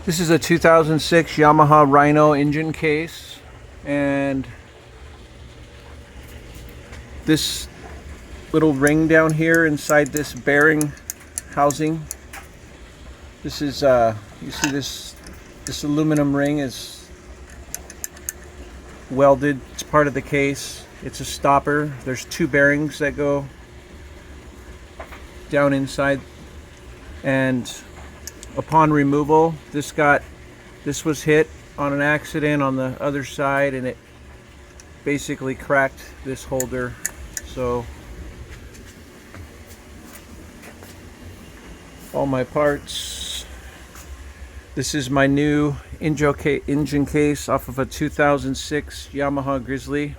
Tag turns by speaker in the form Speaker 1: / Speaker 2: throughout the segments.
Speaker 1: This is a 2006 Yamaha Rhino engine case, and this little ring down here inside this bearing housing, this is you see this aluminum ring is welded. It's part of the case. It's a stopper. There's two bearings that go down inside, and upon removal, this was hit on an accident on the other side, and it basically cracked this holder. So all my parts. This is my new engine case off of a 2006 Yamaha Grizzly,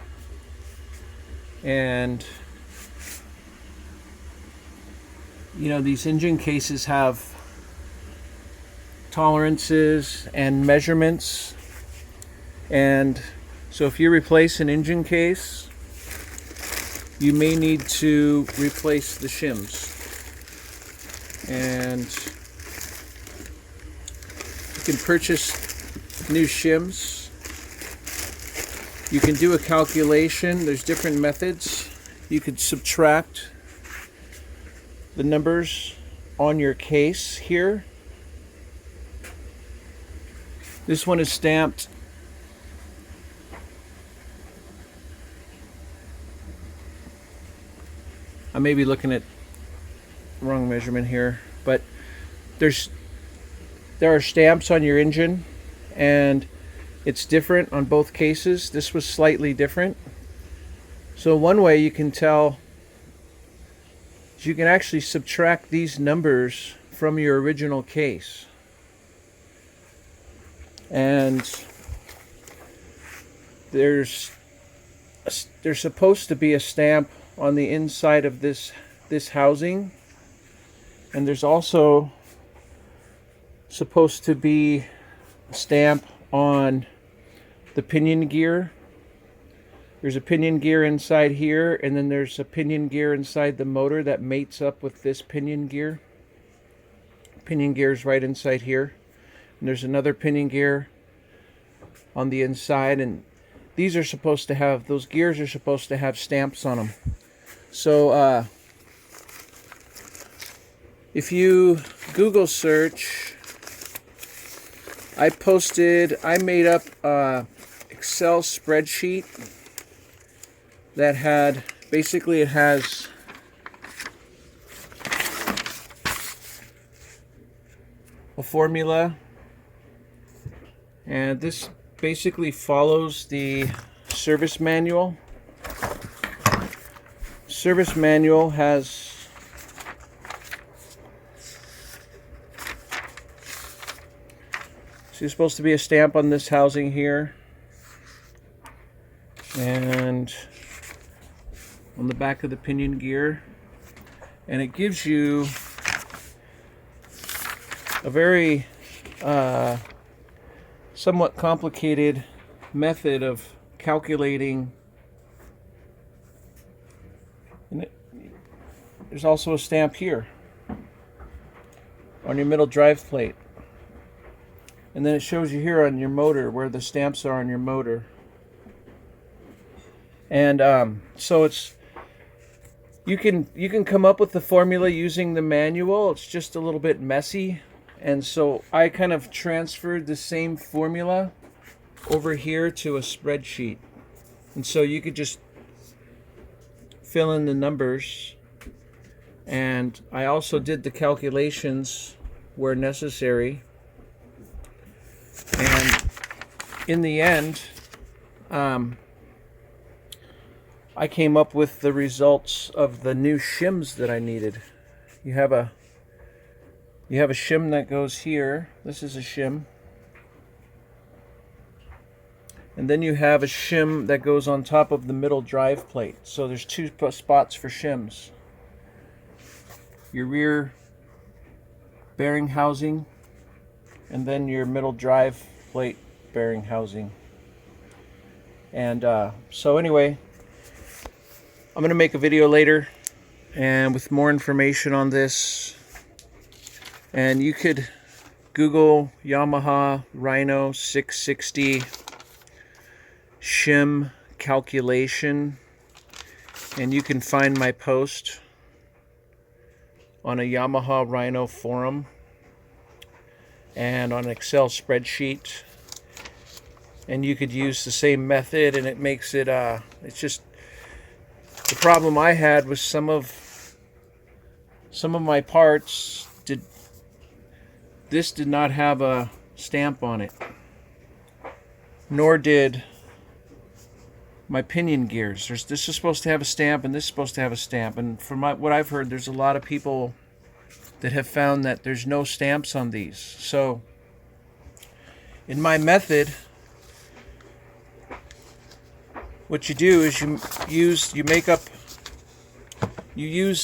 Speaker 1: and you know, these engine cases have tolerances and measurements, and so if you replace an engine case, you may need to replace the shims. And you can purchase new shims. You can do a calculation. There's different methods. You could subtract the numbers on your case here. This one is stamped I may be looking at the wrong measurement here, but there are stamps on your engine, and it's different on both cases. This was slightly different. So one way you can tell is you can actually subtract these numbers from your original case. And there's supposed to be a stamp on the inside of this housing, and there's also supposed to be a stamp on the pinion gear. There's a pinion gear inside here, and then there's a pinion gear inside the motor that mates up with this pinion gear. Pinion gear is right inside here. And there's another pinion gear on the inside, and these are supposed to have, those gears are supposed to have stamps on them. So if you Google search, I made up a Excel spreadsheet that had, basically it has a formula, and this basically follows the service manual. Service manual has there's supposed to be a stamp on this housing here, and on the back of the pinion gear, and it gives you a very somewhat complicated method of calculating. And there's also a stamp here on your middle drive plate, and then it shows you here on your motor where the stamps are on your motor. And so it's you can come up with the formula using the manual. It's just a little bit messy, and so I kind of transferred the same formula over here to a spreadsheet, and so you could just fill in the numbers, and I also did the calculations where necessary, and in the end I came up with the results of the new shims that I needed. You have a shim that goes here. This is a shim. And then you have a shim that goes on top of the middle drive plate. So there's two spots for shims. Your rear bearing housing, and then your middle drive plate bearing housing. And so anyway, I'm going to make a video later and with more information on this, and you could Google Yamaha Rhino 660 Shim Calculation, and you can find my post on a Yamaha Rhino forum and on an Excel spreadsheet, and you could use the same method, and it makes it it's just the problem I had was some of my parts did not have a stamp on it, nor did my pinion gears. This is supposed to have a stamp, and this is supposed to have a stamp. And from what I've heard, there's a lot of people that have found that there's no stamps on these. So in my method, what you do is you use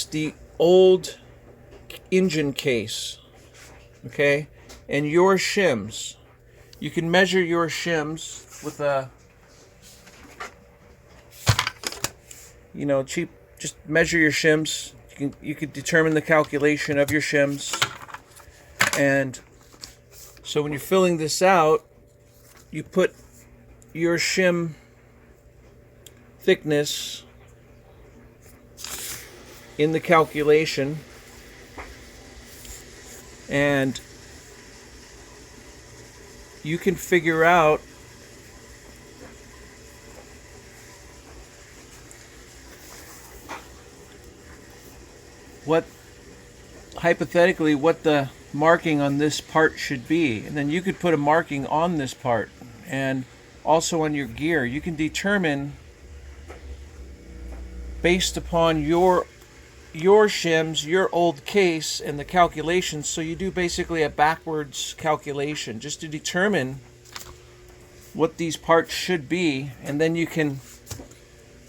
Speaker 1: the old engine case, okay, and your shims. You can measure your shims with a cheap, just measure your shims. You could determine the calculation of your shims. And so when you're filling this out, you put your shim thickness in the calculation, and you can figure out hypothetically what the marking on this part should be, and then you could put a marking on this part and also on your gear. You can determine based upon your shims, your old case, and the calculations. So you do basically a backwards calculation just to determine what these parts should be, and then you can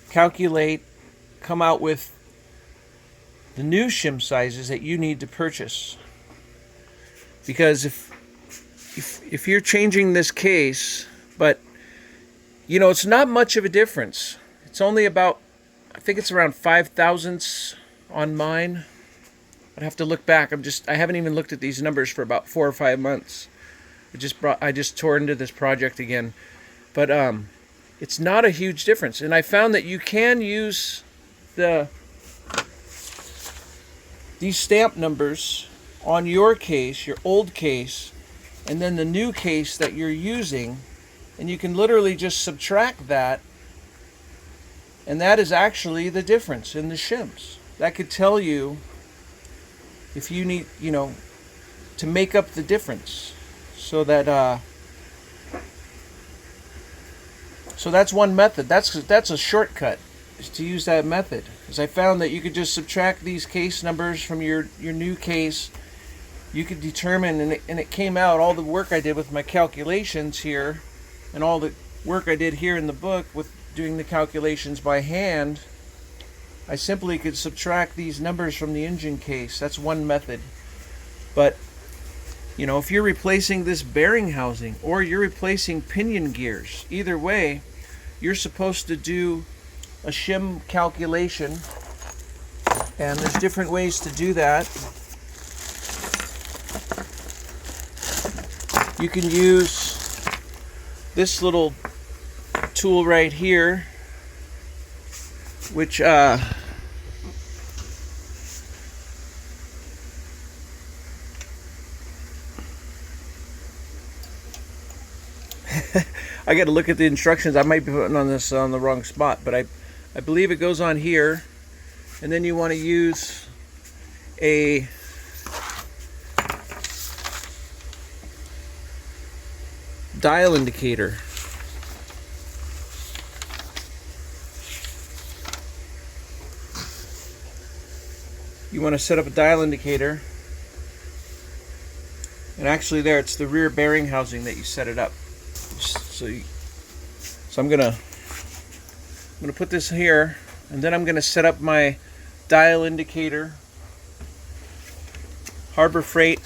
Speaker 1: calculate, come out with the new shim sizes that you need to purchase. Because if you're changing this case, but it's not much of a difference. It's only about, I think it's around 5 thousandths on mine. I'd have to look back. I haven't even looked at these numbers for about 4 or 5 months. I just tore into this project again. But it's not a huge difference. And I found that you can use these stamp numbers on your case, your old case, and then the new case that you're using, and you can literally just subtract that, and that is actually the difference in the shims. That could tell you if you need, to make up the difference. So that so that's one method. That's a shortcut, is to use that method. Because I found that you could just subtract these case numbers from your new case. You could determine, and it came out, all the work I did with my calculations here, and all the work I did here in the book with doing the calculations by hand. I simply could subtract these numbers from the engine case. That's one method. But if you're replacing this bearing housing, or you're replacing pinion gears, either way, you're supposed to do a shim calculation, and there's different ways to do that. You can use this little tool right here, which I got to look at the instructions. I might be putting on this on the wrong spot, but I believe it goes on here, and then you want to use a dial indicator. You want to set up a dial indicator, and actually there, it's the rear bearing housing that you set it up. So I'm gonna put this here, and then I'm gonna set up my dial indicator. Harbor Freight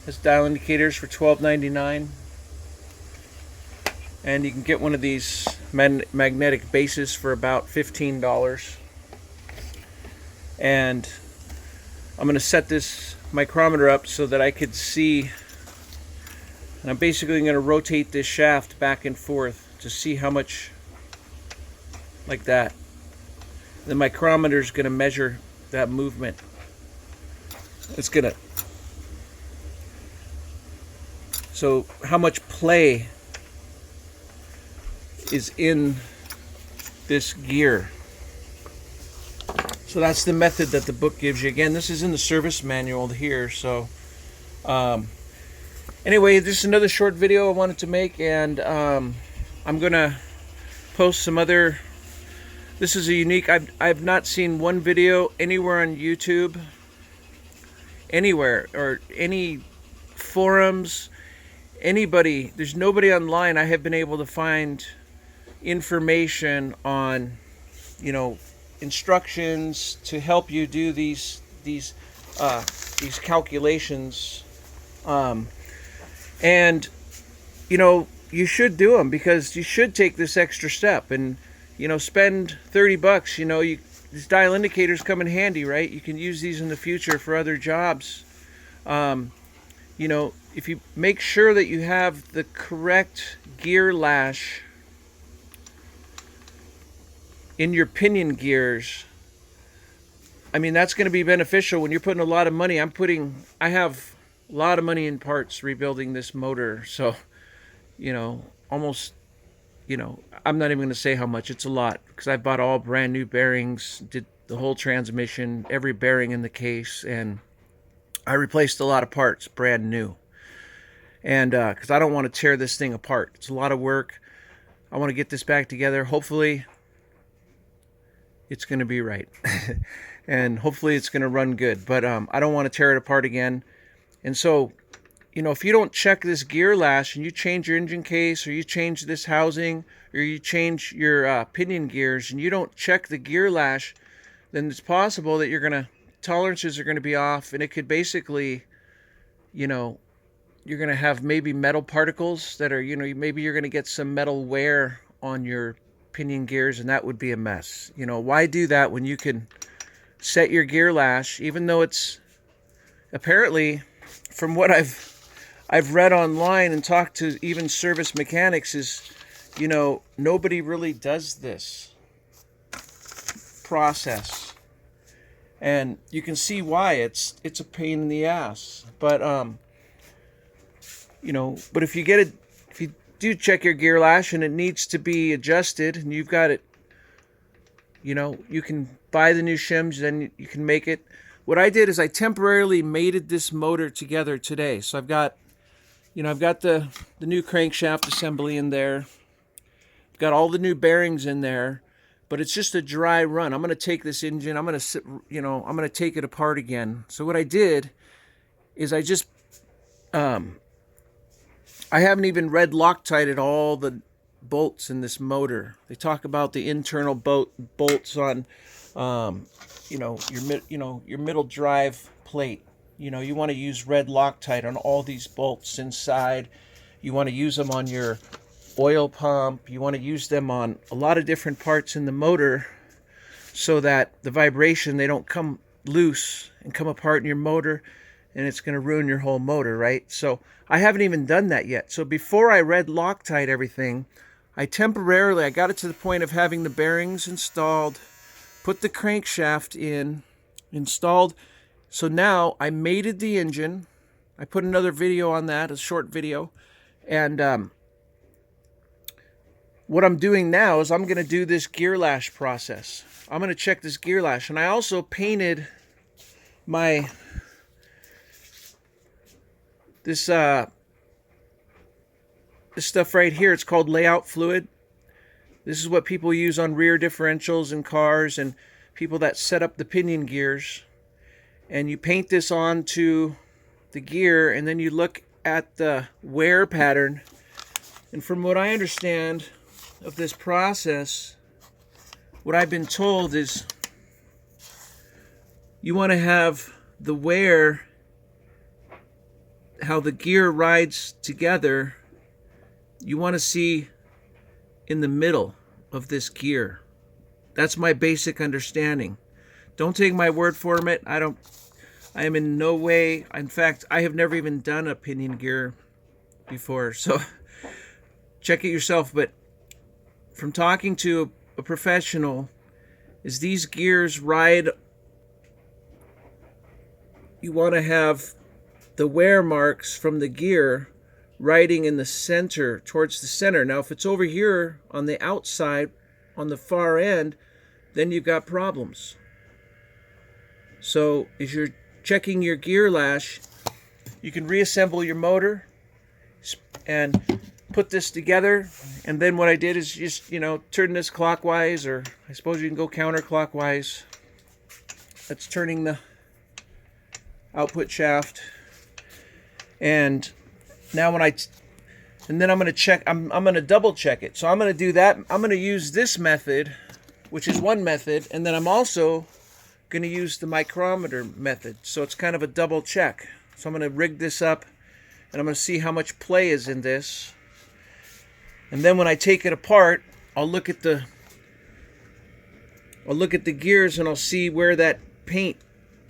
Speaker 1: has dial indicators for $12.99, and you can get one of these magnetic bases for about $15. And I'm gonna set this micrometer up so that I could see And I'm basically going to rotate this shaft back and forth to see how much, like that. The micrometer is going to measure that movement. It's going to, so how much play is in this gear. So that's the method that the book gives you. Again, this is in the service manual here. So anyway, this is another short video I wanted to make, and I'm gonna post some other. This is a unique. I've not seen one video anywhere on YouTube, anywhere, or any forums, anybody. There's nobody online I have been able to find information on, you know, instructions to help you do these calculations, and you know, you should do them, because you should take this extra step and, you know, spend $30. You know, these dial indicators come in handy, right? You can use these in the future for other jobs. You know, if you make sure that you have the correct gear lash in your pinion gears, I mean, that's going to be beneficial when you're putting a lot of money. I have a lot of money in parts rebuilding this motor. So, you know, almost, you know, I'm not even going to say how much. It's a lot, because I bought all brand new bearings, did the whole transmission, every bearing in the case, and I replaced a lot of parts brand new. And because I don't want to tear this thing apart. It's a lot of work. I want to get this back together. Hopefully it's going to be right. And hopefully it's going to run good. But I don't want to tear it apart again. And so, you know, if you don't check this gear lash, and you change your engine case, or you change this housing, or you change your pinion gears, and you don't check the gear lash, then it's possible that tolerances are going to be off, and it could basically, you know, you're going to have maybe metal particles that are, you know, maybe you're going to get some metal wear on your pinion gears, and that would be a mess. You know, why do that when you can set your gear lash, even though it's apparently, from what I've read online and talked to even service mechanics, is, you know, nobody really does this process, and you can see why it's a pain in the ass. But you know, but if you do check your gear lash and it needs to be adjusted, and you've got it, you know, you can buy the new shims, then you can make it. What I did is I temporarily mated this motor together today. So I've got, you know, I've got the new crankshaft assembly in there. I've got all the new bearings in there, but it's just a dry run. I'm going to take this engine, I'm going to take it apart again. So what I did is I just, I haven't even red Loctited all the bolts in this motor. They talk about the internal bolts on, you know, your middle drive plate. You know, you want to use red Loctite on all these bolts inside. You want to use them on your oil pump. You want to use them on a lot of different parts in the motor, so that the vibration, they don't come loose and come apart in your motor, and it's going to ruin your whole motor, right? So I haven't even done that yet. So before I red Loctite everything, I got it to the point of having the bearings installed, put the crankshaft in, installed. So now I mated the engine. I put another video on that, a short video. And what I'm doing now is I'm going to do this gear lash process. I'm going to check this gear lash. And I also painted this stuff right here. It's called layout fluid. This is what people use on rear differentials in cars, and people that set up the pinion gears. And you paint this onto the gear, and then you look at the wear pattern. And from what I understand of this process, what I've been told is you want to have the wear, how the gear rides together, you want to see in the middle of this gear. That's my basic understanding. Don't take my word for it. I am in no way, in fact, I have never even done a pinion gear before, so check it yourself. But from talking to a professional, is these gears ride, you want to have the wear marks from the gear riding in the center, towards the center. Now if it's over here on the outside, on the far end, then you've got problems. So as you're checking your gear lash, you can reassemble your motor and put this together. And then what I did is just, turn this clockwise, or I suppose you can go counterclockwise. That's turning the output shaft. And now I'm going to check, I'm going to double check it. So I'm going to do that. I'm going to use this method, which is one method, and then I'm also going to use the micrometer method. So it's kind of a double check. So I'm going to rig this up, and I'm going to see how much play is in this. And then when I take it apart, I'll look at the gears, and I'll see where that paint,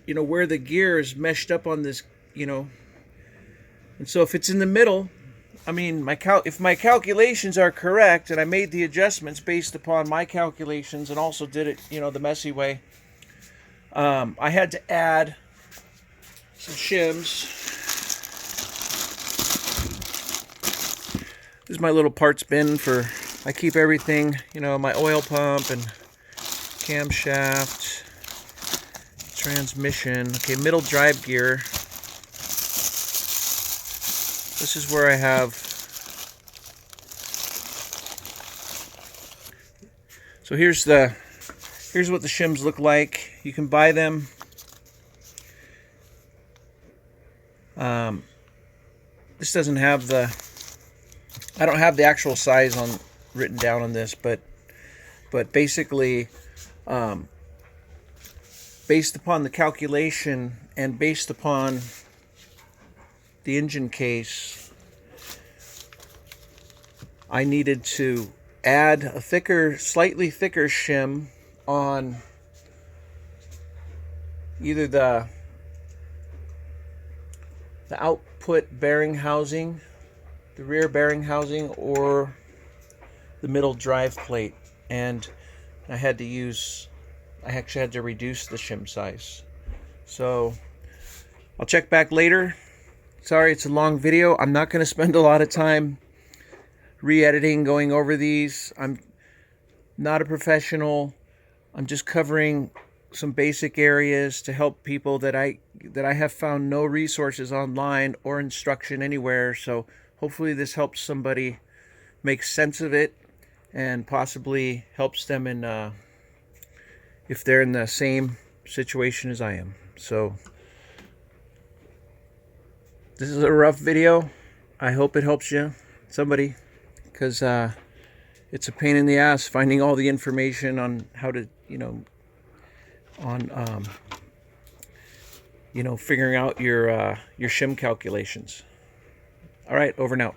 Speaker 1: where the gear is meshed up on this, And so if it's in the middle, I mean, if my calculations are correct, and I made the adjustments based upon my calculations and also did it, the messy way, I had to add some shims. This is my little parts bin I keep everything, my oil pump and camshaft, transmission. Okay, middle drive gear. This is where I have, so here's what the shims look like. You can buy them. This doesn't have I don't have the actual size written down on this, but basically, based upon the calculation and based upon the engine case, I needed to add a slightly thicker shim on either the output bearing housing, the rear bearing housing, or the middle drive plate. And I actually had to reduce the shim size. So I'll check back later. Sorry, it's a long video. I'm not going to spend a lot of time re-editing, going over these. I'm not a professional. I'm just covering some basic areas to help people that I have found no resources online or instruction anywhere. So hopefully this helps somebody make sense of it, and possibly helps them in if they're in the same situation as I am. So this is a rough video. I hope it helps somebody, because it's a pain in the ass finding all the information on how to, figuring out your shim calculations. All right, over and out.